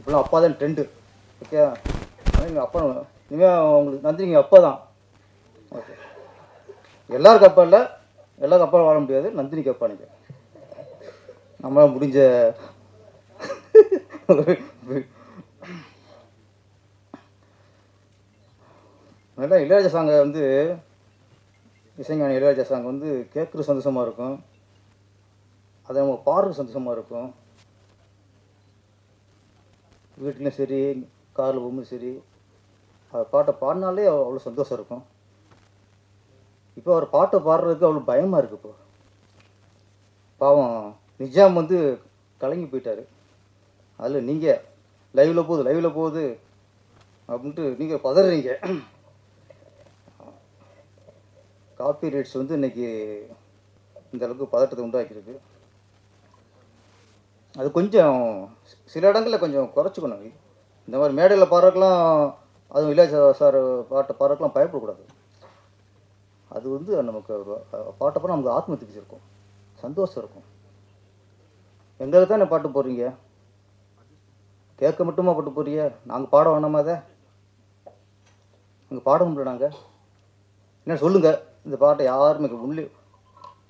இப்போலாம் அப்பா தான் ட்ரெண்டு. ஓகே, ஆனால் எங்கள் அப்பா இனிமேல் உங்களுக்கு நன்றி, எங்கள் அப்பா தான். ஓகே, எல்லாருக்கும் அப்பா இல்லை, எல்லாருக்கும் அப்பா வாழ முடியாது. நந்தினிக்கு அப்பா நீங்கள். நம்மளால் முடிஞ்ச நல்லா இளையராஜா சாங்கை வந்து, இசைஞானி இளையராஜா சாங் வந்து கேட்குற சந்தோஷமாக இருக்கும், அதை நம்ம பாடுற சந்தோஷமாக இருக்கும். வீட்லேயும் சரி, காரில் போகும்போது சரி, அவர் பாட்டை பாடினாலே அவ்வளோ சந்தோஷம் இருக்கும். இப்போ அவர் பாட்டை பாடுறதுக்கு அவ்வளோ பயமாக இருக்குது. இப்போ பாவம் நிஜாம் வந்து கலங்கி போயிட்டார். அதில் நீங்கள் லைவில் போகுது அப்படின்ட்டு நீங்கள் பதறீங்க. காப்பி ரைட்ஸ் வந்து இன்றைக்கி இந்த அளவுக்கு பதட்டத்தை உண்டாக்கியிருக்கு. அது கொஞ்சம் சில இடங்களில் கொஞ்சம் குறைச்சிக்கணும். இந்த மாதிரி மேடையில் பாடுறதுக்கெலாம், அதுவும் இளையராஜா சார் பாட்டை பாடுறதுக்கெலாம் பயப்படக்கூடாது. அது வந்து நமக்கு பாட்டை பாட நமக்கு ஆத்ம திருப்தி இருக்கும், சந்தோஷம் இருக்கும். எங்களுக்கு தான் பாட்டு போடுறீங்க, கேட்க மட்டுமா பாட்டு போடுறீங்க, நாங்கள் பாட வேணாமா? அதை நாங்கள் பாட முடியல. நாங்கள் என்ன சொல்லுங்கள், இந்த பாட்டை யாருமே உள்ளே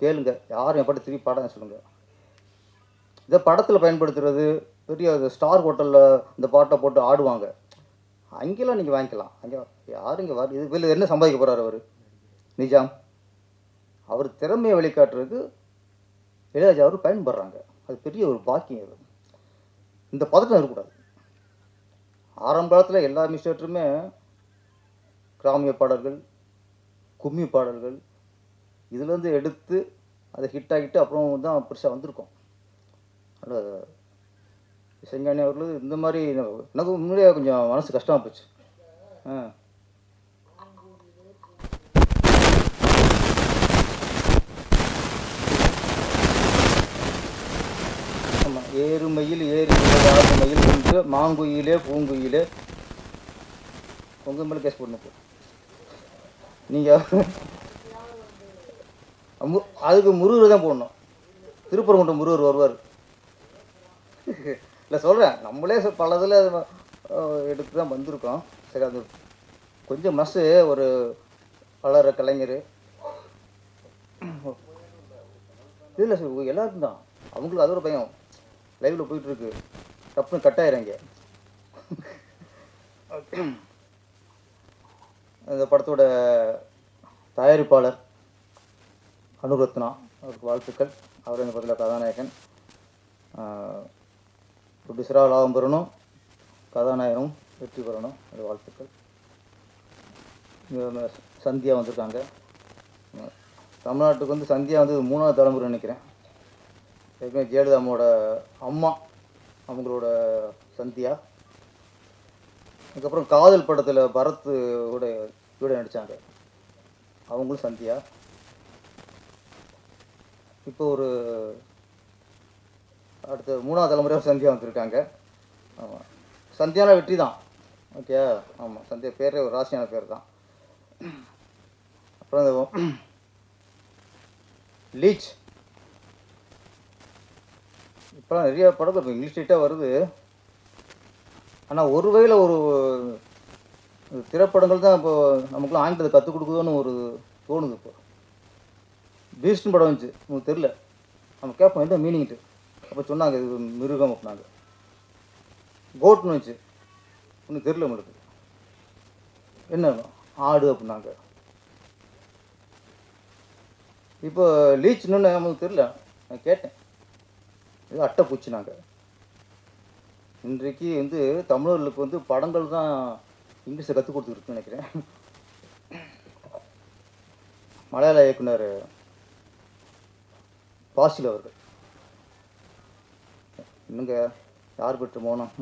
கேளுங்க, யாரும் என் பாட்டை திருப்பி பாடான்னு சொல்லுங்கள். இதை படத்தில் பயன்படுத்துறது, பெரிய ஸ்டார் ஹோட்டலில் இந்த பாட்டை போட்டு ஆடுவாங்க, அங்கெல்லாம் நீங்கள் வாங்கிக்கலாம். அங்கே யாரும் இங்கே இது வெளியில் என்ன சம்பாதிக்க போகிறார் அவர்? நிஜாம் அவர் திறமையை வெளிக்காட்டுறதுக்கு இளையராஜா அவர் பயன்படுறாங்க. அது பெரிய ஒரு பாக்கியம். அது இந்த பதட்டம் இருக்கக்கூடாது. ஆரம்ப காலத்தில் எல்லா மிஸ்டேட்டருமே கிராமிய பாடல்கள், கும்மி பாடல்கள், இதுலேருந்து எடுத்து அதை ஹிட் ஆகிட்டு அப்புறம் தான் பெருசாக வந்திருக்கோம். அதனால் இசைஞானி அவர்கள் இந்த மாதிரி எனக்கு முன்னாடியே கொஞ்சம் மனசு கஷ்டமாக போச்சு. ஆமாம், ஏறுமையில் ஆறுமையில் என்று மாங்குயிலே பூங்குயிலே உங்கள் மேலே கேஸ் போடணும். நீங்கள் அதுக்கு முருகர் தான் போடணும். திருப்பரங்குன்றம் முருகர் வருவார். இல்லை சொல்கிறேன், நம்மளே பல இதில் எடுத்து தான் வந்திருக்கோம். சரி, அது கொஞ்சம் மனசு ஒரு வளர கலைஞர் இல்லை சார், எல்லாருக்கும் தான். அவங்களுக்கு அது ஒரு பயம். லைவில் போயிட்டுருக்கு, டப்புன்னு கட் ஆயிடுறாங்க. இந்த படத்தோட தயாரிப்பாளர் அனுரத்னா அவருக்கு வாழ்த்துக்கள். அவர் இந்த படத்தில் கதாநாயகன். ப்ரொடியூசராக லாபம் பெறணும், கதாநாயகனும் வெற்றி பெறணும், அது வாழ்த்துக்கள். சந்தியா வந்திருக்காங்க. தமிழ்நாட்டுக்கு வந்து சந்தியா வந்து 3வது தலைமுறை நினைக்கிறேன். ஏற்கனவே ஜெயலலிதாவோட அம்மா அவங்களோட சந்தியா. அதுக்கப்புறம் காதல் படத்தில் பரத் கூட நடித்தாங்க, அவங்களும் சந்தியா. இப்போ ஒரு அடுத்த 3வது தலைமுறையாக சந்தியா வந்திருக்காங்க. ஆமாம், சந்தியான வெற்றி தான். ஓகே, ஆமாம், சந்தியா பேரே ஒரு ராசியான பேர் தான். அப்புறம் இந்த லீச், இப்போலாம் நிறைய படத்தில் இப்போ இங்கிலீஷ் டைட்டாக வருது. ஆனால் ஒரு வகையில் ஒரு திரைப்படங்கள் தான் இப்போ நமக்குலாம் ஆங்கிலத்தை கற்றுக் கொடுக்குதோன்னு ஒரு தோணுது. இப்போ பீஸ்ட்னு படம் வந்துச்சு, உங்களுக்கு தெரில, நம்ம கேட்போம் எந்த மீனிங்ட்டு. அப்போ சொன்னாங்க இது மிருகம் அப்படின்னாங்க. கோட்னு வந்துச்சு, ஒன்றும் தெரில உங்களுக்கு, என்ன ஆடு அப்படின்னாங்க. இப்போ லீச்னு நமக்கு தெரில, நான் கேட்டேன், இது அட்டை பூச்சினாங்க. இன்றைக்கு வந்து தமிழர்களுக்கு வந்து படங்கள் தான் இங்கிலீஷை கற்றுக் கொடுத்துருக்குன்னு நினைக்கிறேன். மலையாள இயக்குனர் பாசில் அவர்கள், இன்னுங்க யார் பெற்ற மோனம்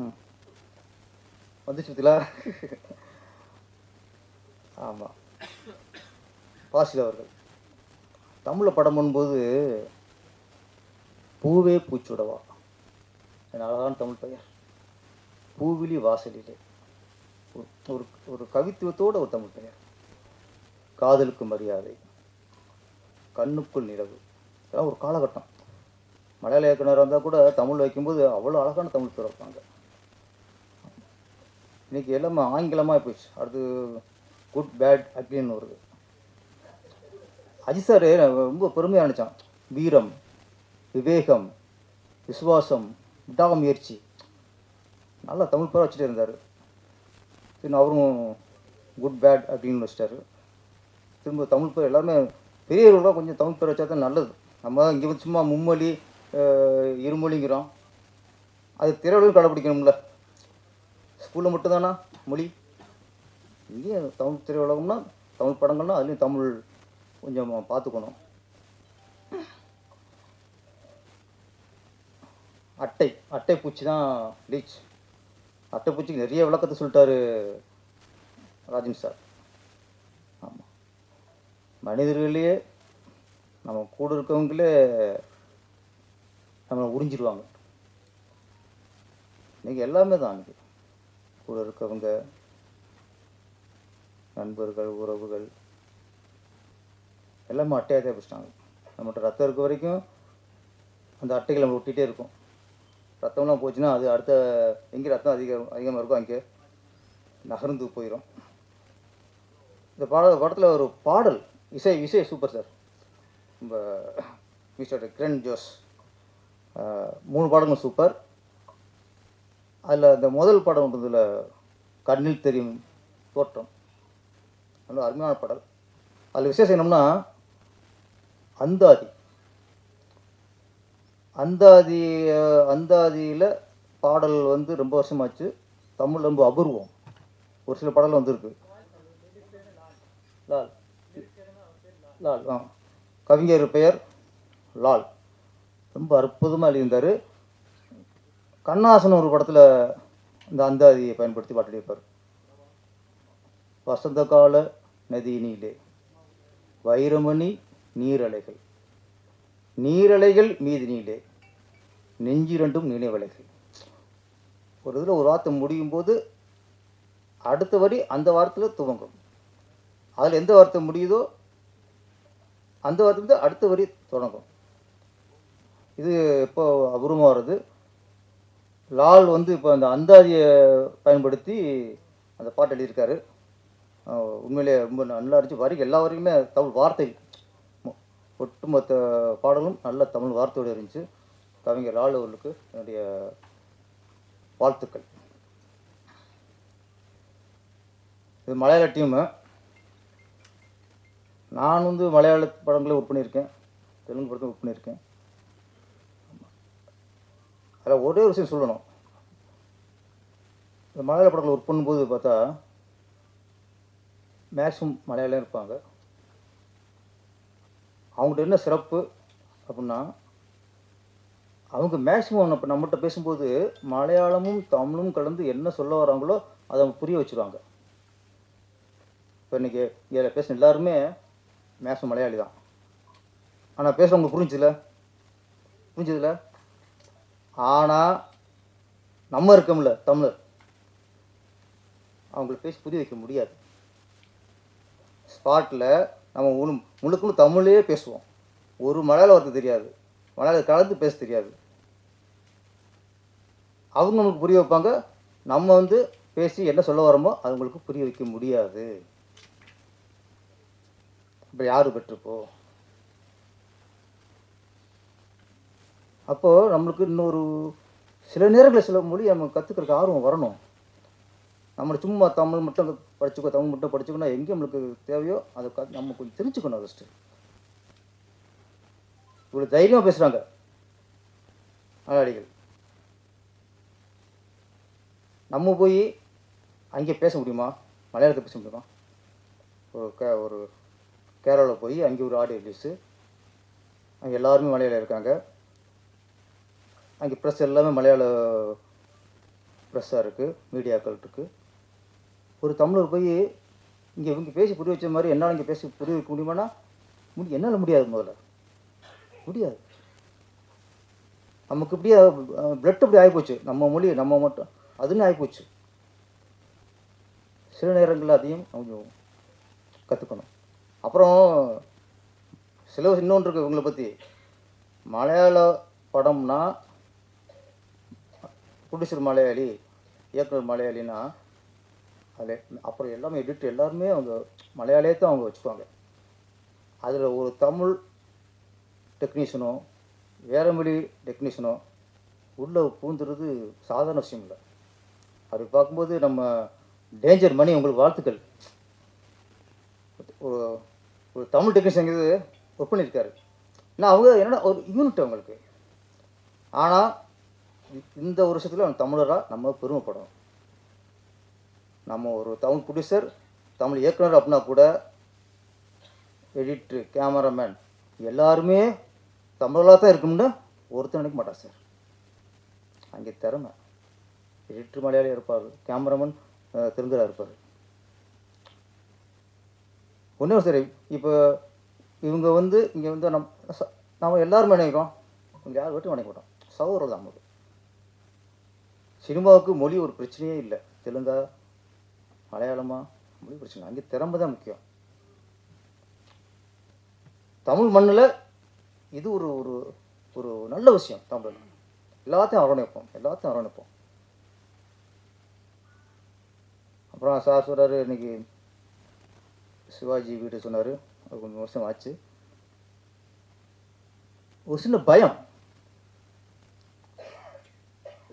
வந்துச்சு பத்திலா. ஆமாம், பாசில் அவர்கள் தமிழில் படம் பண்ணும்போது பூவே பூச்சுடவா, என் அழகான தமிழ் பெயர், பூவிலி வாசலிலே, ஒரு ஒரு கவித்துவத்தோட ஒரு தமிழ் பெயர். காதலுக்கு மரியாதை, கண்ணுக்குள் நிலவு, இதெல்லாம் ஒரு காலகட்டம். மலையாள இயக்குனர் வந்தால் கூட தமிழ் வைக்கும்போது அவ்வளோ அழகான தமிழ் பேர் வைப்பாங்க. இன்றைக்கி எல்லாமே ஆங்கிலமாக போயிடுச்சு. அடுத்து குட் பேட் அக்லின்னு வருது. அஜித் சார் ரொம்ப பெருமையாக நினச்சான். வீரம், விவேகம், விசுவாசம், விடாமுயற்சி, நல்லா தமிழ் பேரை வச்சுட்டே இருந்தார். திரும்ப அவரும் குட் பேட் அப்படின்னு வச்சிட்டாரு. திரும்ப தமிழ் பேர் எல்லாருமே பெரியவர்களாக கொஞ்சம் தமிழ் பேர் வச்சா தான் நல்லது. நம்ம இங்கே வந்து சும்மா மும்மொழி இருமொழிங்கிறோம். அது திரையுலகம் கடைப்பிடிக்கணும்ல. ஸ்கூலில் மட்டும்தானா மொழி? இங்கேயும் தமிழ் திரையுலகம்னா தமிழ் படங்கள்னா அதுலேயும் தமிழ் கொஞ்சம் பார்த்துக்கணும். அட்டை பூச்சி தான் லீச். அட்டை பூச்சிக்கு நிறைய விளக்கத்தை சொல்லிட்டாரு ராஜன் சார். ஆமாம், மனிதர்களையே நம்ம கூட இருக்கவங்களே நம்மளை உறிஞ்சிடுவாங்க. இன்றைக்கி எல்லாமே தான். அன்றைக்கி கூட இருக்கவங்க, நண்பர்கள், உறவுகள் எல்லாமே அட்டையாக தேவைச்சிட்டாங்க. நம்மகிட்ட ரத்தம் இருக்க வரைக்கும் அந்த அட்டைகளை நம்ம ஒட்டிகிட்டே இருக்கும். ரத்தம்லாம் போச்சுன்னா அது அடுத்த எங்கே ரத்தம் அதிகமாக இருக்கும் அங்கே நகர்ந்து போயிடும். இந்த படத்தில் ஒரு பாடல் இசை சூப்பர் சார். நம்ம மிஸ்டர் கிரண் ஜோஸ் 3 பாடங்களும் சூப்பர். அதில் அந்த முதல் படம் இதில் கண்ணில் தெரியும் தோற்றம் நல்ல அருமையான பாடல். அதில் விசேஷம் என்னம்னா அந்தாதியில் பாடல் வந்து ரொம்ப வருஷமாச்சு. தமிழ் ரொம்ப அபூர்வம். ஒரு சில பாடல் வந்துருக்கு. லால் லால் கவிஞர் பெயர் லால். ரொம்ப அற்புதமாக எழுதியிருந்தார். கண்ணாசன் ஒரு படத்தில் இந்த அந்தாதியை பயன்படுத்தி பாட்டு எழுதியிருப்பார். வசந்த கால நதியினிலே வைரமணி நீரலைகள், நீரலைகள் மீதினிலே நெஞ்சிரண்டும் நினைவலைகள். ஒரு இதில் ஒரு வார்த்தை முடியும் போது அடுத்த வரி அந்த வார்த்தையில் துவங்கும். அதில் எந்த வார்த்தை முடியுதோ அந்த வார்த்தை அடுத்த வரி தொடங்கும். இது இப்போ அபூர்வமாக வருது. லால் வந்து இப்போ அந்த அந்தாதியை பயன்படுத்தி அந்த பாட்டு எழுதியிருக்காரு. உண்மையிலே ரொம்ப நல்லா இருந்துச்சு. வரைக்கும் எல்லா வரைக்குமே தமிழ் வார்த்தை, ஒட்டுமொத்த பாடலும் நல்ல தமிழ் வார்த்தையோடு இருந்துச்சு. கவிஞர் லால் அவர்களுக்கு என்னுடைய வாழ்த்துக்கள். இது மலையாள டீமு. நான் வந்து மலையாள படங்களே ஒர்க் பண்ணியிருக்கேன், தெலுங்கு படத்தை ஒர்க் பண்ணியிருக்கேன். அதில் ஒரே ஒரு விஷயம் சொல்லணும். இந்த மலையாள படத்தில் ஒர்க் பண்ணும்போது பார்த்தா மேக்ஸிமம் மலையாளம் இருப்பாங்க. அவங்கள்ட்ட என்ன சிறப்பு அப்படின்னா, அவங்க மேக்ஸிமம் இப்போ நம்மகிட்ட பேசும்போது மலையாளமும் தமிழும் கலந்து என்ன சொல்ல வராங்களோ அதை அவங்க புரிய வச்சுருவாங்க. இப்போ இன்றைக்கி இதில் பேசின எல்லாருமே மேக்ஸிமம் மலையாளி தான். ஆனால் பேசுகிறவங்க புரிஞ்சதில்ல. ஆனால் நம்ம இருக்கோம்ல தமிழர், அவங்களுக்கு பேசி புரிய வைக்க முடியாது. ஸ்பாட்டில் நம்ம முழுக்க தமிழே பேசுவோம். ஒரு மலையாள வார்த்தை தெரியாது, மலையாள கலந்து பேச தெரியாது. அவங்க நமக்கு புரிய வைப்பாங்க. நம்ம வந்து பேசி என்ன சொல்ல வரோமோ அவங்களுக்கு புரிய வைக்க முடியாது. இப்போ யாரு பெற்றுப்போ? அப்போது நம்மளுக்கு இன்னொரு சில நேரங்களில் சில மொழி நம்ம கற்றுக்கிறதுக்கு ஆர்வம் வரணும். நம்மளை சும்மா தமிழ் மட்டும் படிச்சுக்கோ, தமிழ் மட்டும் படிச்சுக்கோன்னா எங்கே நம்மளுக்கு தேவையோ அதை நம்ம கொஞ்சம் தெரிஞ்சுக்கணும். ஃபஸ்ட்டு இவ்வளோ தைரியமாக பேசுகிறாங்க மலையாளிகள். நம்ம போய் அங்கே பேச முடியுமா? மலையாளத்தை பேச முடியுமா? ஒரு கேரளாவில் போய் அங்கே ஒரு ஆடியோ ரிலீஸு, அங்கே எல்லாருமே மலையாளம் இருக்காங்க. அங்கே ப்ரெஸ் எல்லாமே மலையாள ப்ரெஸ்ஸாக இருக்குது, மீடியாக்கள் இருக்குது. ஒரு தமிழர் போய் இங்கே இவங்க பேசி புரிய வச்ச மாதிரி என்னால் இங்கே பேசி புரிய வைக்க முடியுமானா என்னால் முடியாது. முதல்ல முடியாது. நமக்கு இப்படியே பிளட் இப்படி ஆகிப்போச்சு. நம்ம மொழி நம்ம மட்டும் அதுன்னு ஆகிப்போச்சு. சில நேரங்களில் அதையும் கொஞ்சம் கற்றுக்கணும். அப்புறம் சில இன்னொன்று இருக்குது இவங்களை பற்றி. மலையாள படம்னா ப்ரொடியூசர் மலையாளி, இயக்குனர் மலையாளினா அதில் அப்புறம் எல்லாமே எடிட் எல்லாருமே அவங்க மலையாளியே தான் அவங்க வச்சுக்குவாங்க. அதில் ஒரு தமிழ் டெக்னீஷியனோ வேறு மொழி டெக்னீஷியனோ உள்ளே பூந்துறது சாதாரண விஷயம் இல்லை. அப்படி பார்க்கும்போது நம்ம டேஞ்சர் மணி உங்களுக்கு வாழ்த்துக்கள். ஒரு தமிழ் டெக்னீஷியன் இது ஒர்க் பண்ணியிருக்காரு. ஏன்னா அவங்க என்னென்னா ஒரு யூனிட் அவங்களுக்கு. ஆனால் இந்த ஒரு விஷயத்தில் அவங்க தமிழராக நம்ம பெருமைப்படணும். நம்ம ஒரு தமிழ் ப்ரொடியூசர் தமிழ் இயக்குனர் அப்படின்னா கூட எடிட்ரு கேமராமேன் எல்லாருமே தமிழராக தான் இருக்கும்னு ஒருத்தர் நினைக்க மாட்டார் சார். அங்கே திறமை எடிட்ரு மலையாளியாக இருப்பார், கேமராமேன் தெலுங்கராக இருப்பார். ஒன்றும் சரி, இப்போ இவங்க இங்கே நம்ம எல்லாருமே நினைக்கிறோம், இங்கே யார் மட்டும் நினைக்க மாட்டோம், சகோதரர் தான் நமக்கு. சினிமாவுக்கு மொழி ஒரு பிரச்சனையே இல்லை. தெலுங்கா மலையாளமா மொழி பிரச்சனை, அங்கே திறமை தான் முக்கியம். தமிழ் மண்ணில் இது ஒரு ஒரு ஒரு நல்ல விஷயம். தமிழ் எல்லாத்தையும் அரவணைப்போம். அப்புறம் சார் சொல்கிறாரு, இன்னைக்கு சிவாஜி வீடு சொன்னார், அது கொஞ்சம் வருஷம் ஆச்சு. ஒரு சின்ன பயம்.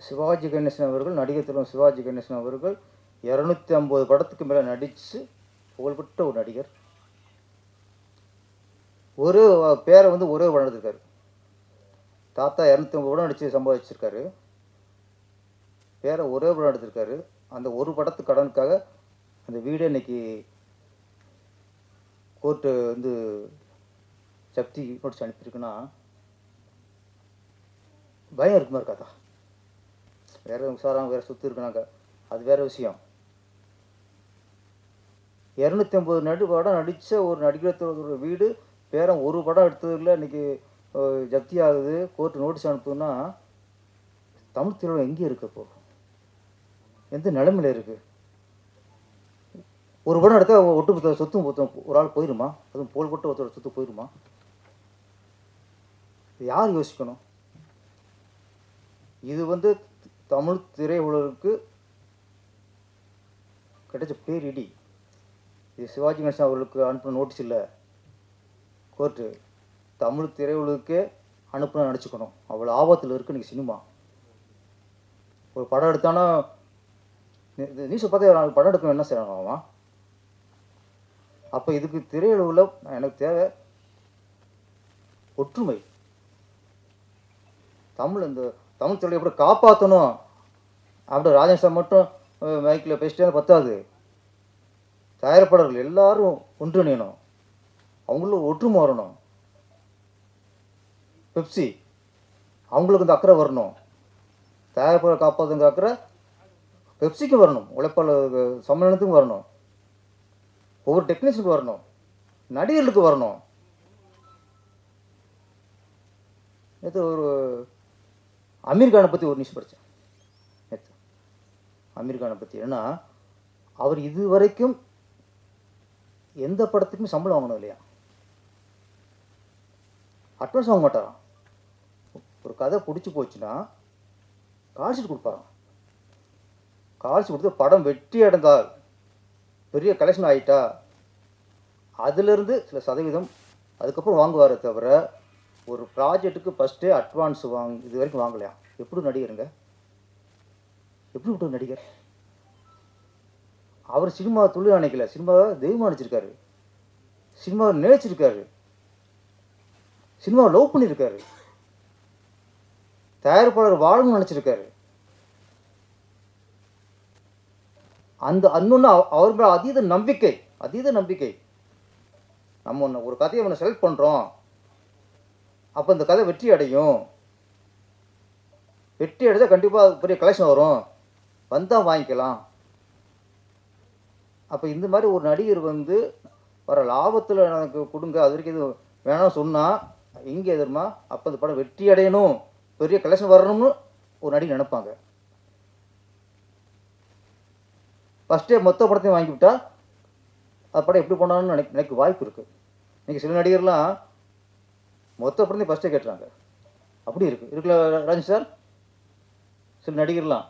சிவாஜி கணேசன் அவர்கள், நடிகர் திலகம் சிவாஜி கணேசன் அவர்கள் 250 படத்துக்கு மேலே நடித்து புகழ்பெற்ற ஒரு நடிகர். ஒரு பேரை ஒரே படம் எடுத்திருக்காரு. தாத்தா 250 படம் நடித்து சம்பாதிச்சிருக்காரு. பேரை ஒரே படம் எடுத்திருக்காரு. அந்த ஒரு படத்து கடனுக்காக அந்த வீடே இன்னைக்கு கோர்ட்டு சக்தி நோட்டீஸ் அனுப்பியிருக்குன்னா பயம் இருக்குமா இருக்காதா? வேறு விசாரம் வேறு சொத்து இருக்குனாங்க, அது வேறு விஷயம். 250 படம் நடித்த ஒரு நடிகர் வீடு பேரன் ஒரு படம் எடுத்ததில் இன்றைக்கி ஜப்தி ஆகுது, கோர்ட்டு நோட்டீஸ் அனுப்புதுன்னா தமிழ் திரையுலகம் எங்கே இருக்குது? இப்போ எந்த நிலைமையில் இருக்குது? ஒரு படம் எடுத்தால் ஒட்டுமொத்த சொத்தும் ஒரு ஆள் போயிடுமா? அதுவும் புகழ்பெற்ற ஒருத்தரோட சொத்து போயிடுமா? யார் யோசிக்கணும்? இது தமிழ் திரையுலகுக்கு கிடைச்ச பேரிடி. இது சிவாஜி கணேசன் அவர்களுக்கு அனுப்பின நோட்டீஸ் இல்லை, கோர்ட்டு தமிழ் திரையுலகுக்கே அனுப்புன நினச்சிக்கணும். அவ்வளோ ஆபத்தில் இருக்குது இன்றைக்கி சினிமா. ஒரு படம் எடுத்தானா நியூஸை பார்த்து படம் எடுக்கணும், என்ன செய்யணும்? அப்போ இதுக்கு திரையுலகில் எனக்கு தேவை ஒற்றுமை. தமிழ் திரையை எப்படி காப்பாற்றணும் அப்படி ராஜேஷ் சார் மட்டும் மைக்கில் பேசிட்டே பத்தாது. தயாரிப்பாளர்கள் எல்லாரும் ஒன்றிணையணும், அவங்களும் ஒற்றுமை வரணும். பெப்சி அவங்களுக்கு இந்த அக்கறை வரணும். தயாரிப்பாளர் காப்பாற்றுங்க அக்கறை பெப்சிக்கும் வரணும், உழைப்பாளர் சம்மேளனத்துக்கும் வரணும், ஒவ்வொரு டெக்னீஷியனுக்கு வரணும், நடிகர்களுக்கு வரணும். நேற்று ஒரு அமீர் கானை பற்றி ஒரு நியூஸ் படித்தேன். நேற்று அமீர் கானை பற்றி ஏன்னா அவர் இது வரைக்கும் எந்த படத்துக்குமே சம்பளம் வாங்கணும் இல்லையா, அட்வான்ஸ் வாங்க மாட்டாராம். ஒரு கதை பிடிச்சி போச்சுன்னா கால்ஷீட் கொடுப்பாராம். கால்ஷீட் கொடுத்து படம் வெற்றி அடைந்தால் பெரிய கலெக்ஷன் ஆகிட்டா அதிலிருந்து சில சதவீதம் அதுக்கப்புறம் வாங்குவாரே தவிர ஒரு ப்ராஜெக்ட்டுக்கு ஃபஸ்ட்டே அட்வான்ஸ் இது வரைக்கும் வாங்கலையா? எப்படி நடிகருங்க? எப்படி விட்டு நடிகர்? அவர் சினிமா தொழில் நினைக்கல, சினிமாவை தெய்வமாக நினச்சிருக்காரு, சினிமாவை நேசிச்சிருக்காரு, சினிமாவை லவ் பண்ணியிருக்காரு, தயாரிப்பாளர் வாழணும்னு நினச்சிருக்காரு. அன்னொன்று அவர் மேலே அதீத நம்பிக்கை. நம்ம ஒரு கதையை ஒன்று செலக்ட் பண்ணுறோம், அப்போ இந்த கதை வெற்றி அடையும், வெற்றி அடைஞ்சால் கண்டிப்பாக பெரிய கலெக்ஷன் வரும், வந்தால் வாங்கிக்கலாம். அப்போ இந்த மாதிரி ஒரு நடிகர் வர லாபத்தில் எனக்கு கொடுங்க, அது வரைக்கும் இது வேணாம் சொன்னால் இங்கே எதிர்மா அப்போ இந்த படம் வெற்றி அடையணும், பெரிய கலெக்ஷன் வரணும்னு ஒரு நடிகர் நினைப்பாங்க. ஃபஸ்ட்டே மொத்த படத்தையும் வாங்கிவிட்டா அது படம் எப்படி போனான்னு நினைக்க வாய்ப்பு இருக்குது. இன்றைக்கி சில நடிகர்லாம் மொத்த படத்தையும் ஃபஸ்ட்டே கேட்டுறாங்க, அப்படி இருக்குல்ல ராஜன் சார்? சில நடிகர்லாம்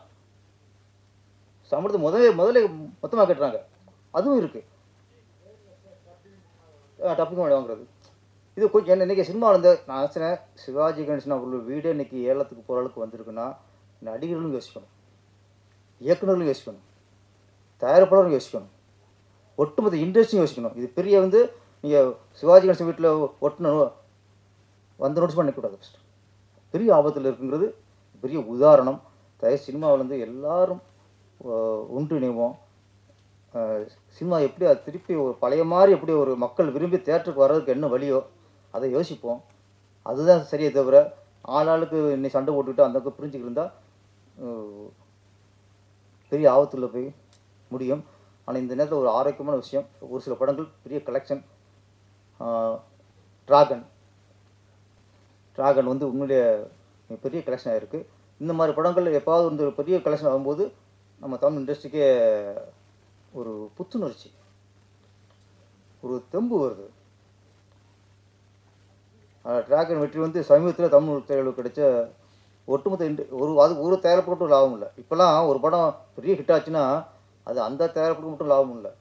சம்பளத்தை முதல்ல மொத்தமாக கட்டுறாங்க, அதுவும் இருக்குது. டப்பிங் வாங்குறது இது கொஞ்சம் என்ன இன்றைக்கி சினிமாவில் இருந்து நான் நினச்சினேன், சிவாஜி கணேசன் அவர்கள் வீடே இன்றைக்கி ஏலத்துக்கு போகிற அளவுக்கு வந்திருக்குன்னா நடிகர்களும் யோசிக்கணும், இயக்குநர்களும் யோசிக்கணும், தயாரிப்பாளரும் யோசிக்கணும், ஒட்டுமொத்த இண்டஸ்ட்ரியும் யோசிக்கணும். இது பெரிய வந்து நீங்கள் சிவாஜி கணேசன் வீட்டில் ஒட்டணும் வந்து நோட்டீஸ் பண்ணிக்கூடாது. ஃபஸ்ட்டு பெரிய ஆபத்தில் இருக்குங்கிறது பெரிய உதாரணம். தயார் சினிமாவில் வந்து எல்லாரும் ஒன்றிணைவோம். சினிமா எப்படி அது திருப்பி ஒரு பழைய மாதிரி எப்படி ஒரு மக்கள் விரும்பி தேட்டருக்கு வர்றதுக்கு என்ன வழியோ அதை யோசிப்போம். அதுதான் சரியே தவிர ஆளாளுக்கு இன்னைக்கு சண்டை போட்டுக்கிட்டு அந்த பக்கம் புரிஞ்சுக்கிட்டு இருந்தால் பெரிய ஆபத்தில் போய் முடியும். ஆனால் இந்த நேரத்தில் ஒரு ஆரோக்கியமான விஷயம், ஒரு சில படங்கள் பெரிய கலெக்ஷன். டிராகன் வந்து உண்மையிலேயே பெரிய கலெக்ஷன் ஆகிருக்கு. இந்த மாதிரி படங்கள் எப்பாவது வந்து பெரிய கலெக்ஷன் ஆகும்போது நம்ம தமிழ் இண்டஸ்ட்ரிக்கே ஒரு புத்துணர்ச்சி, ஒரு தெம்பு வருது. டிராகன் வெற்றி வந்து சமீபத்தில் தமிழ் திரையுலகு கிடைச்ச ஒட்டுமொத்த ஒரு தயாரிப்பு மட்டும் லாபம் இல்லை. இப்போலாம் ஒரு படம் பெரிய ஹிட் ஆச்சுன்னா அது அந்த தயாரிப்புக்கு மட்டும் லாபம் இல்லை,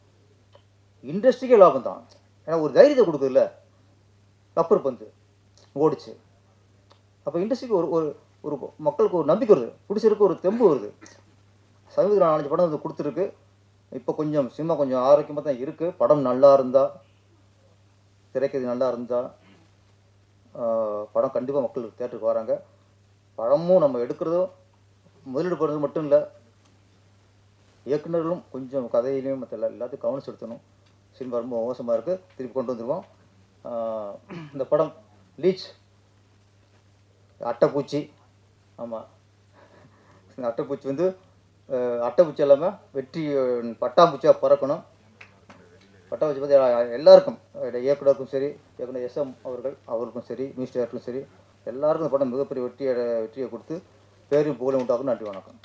இண்டஸ்ட்ரிக்கே லாபம் தான். ஏன்னா ஒரு தைரியத்தை கொடுக்குதுல்ல, கப்பர் பந்து ஓடிச்சு. அப்போ இண்டஸ்ட்ரிக்கு ஒரு ஒரு மக்களுக்கு ஒரு நம்பிக்கை வருது, பிடிச்சிருக்கு, ஒரு தெம்பு வருது. சமீபத்தில் 4-5 படம் வந்து கொடுத்துருக்கு. இப்போ கொஞ்சம் சினிமா கொஞ்சம் ஆரோக்கியமாக தான் இருக்குது. படம் நல்லா இருந்தால், திரைக்கதை நல்லா இருந்தால் படம் கண்டிப்பாக மக்கள் தேட்டருக்கு வராங்க. படமும் நம்ம எடுக்கிறதும் முதலீடு பண்ணுறது மட்டும் இல்லை, இயக்குநர்களும் கொஞ்சம் கதையிலையும் மற்ற எல்லாத்தையும் கவனம் செலுத்தணும். சினிமா ரொம்ப மோசமாக இருக்குது, திருப்பி கொண்டு வந்துடுவோம். இந்த படம் லீச் அட்டைப்பூச்சி, ஆமாம், இந்த அட்டைப்பூச்சி வந்து அட்டைப்பூச்சி இல்லாமல் வெற்றி பட்டாம்பூச்சியாக பறக்கணும். பட்டாம்பூச்சி பற்றி எல்லாருக்கும், இயக்குனருக்கும் சரி, இயக்குனர் SM அவருக்கும் சரி, மியூசிக் டைரக்டருக்கும் சரி, எல்லாருக்கும் இந்த படம் மிகப்பெரிய வெற்றியை கொடுத்து பேரையும் புகழையும் உண்டாக்கும். நன்றி, வணக்கம்.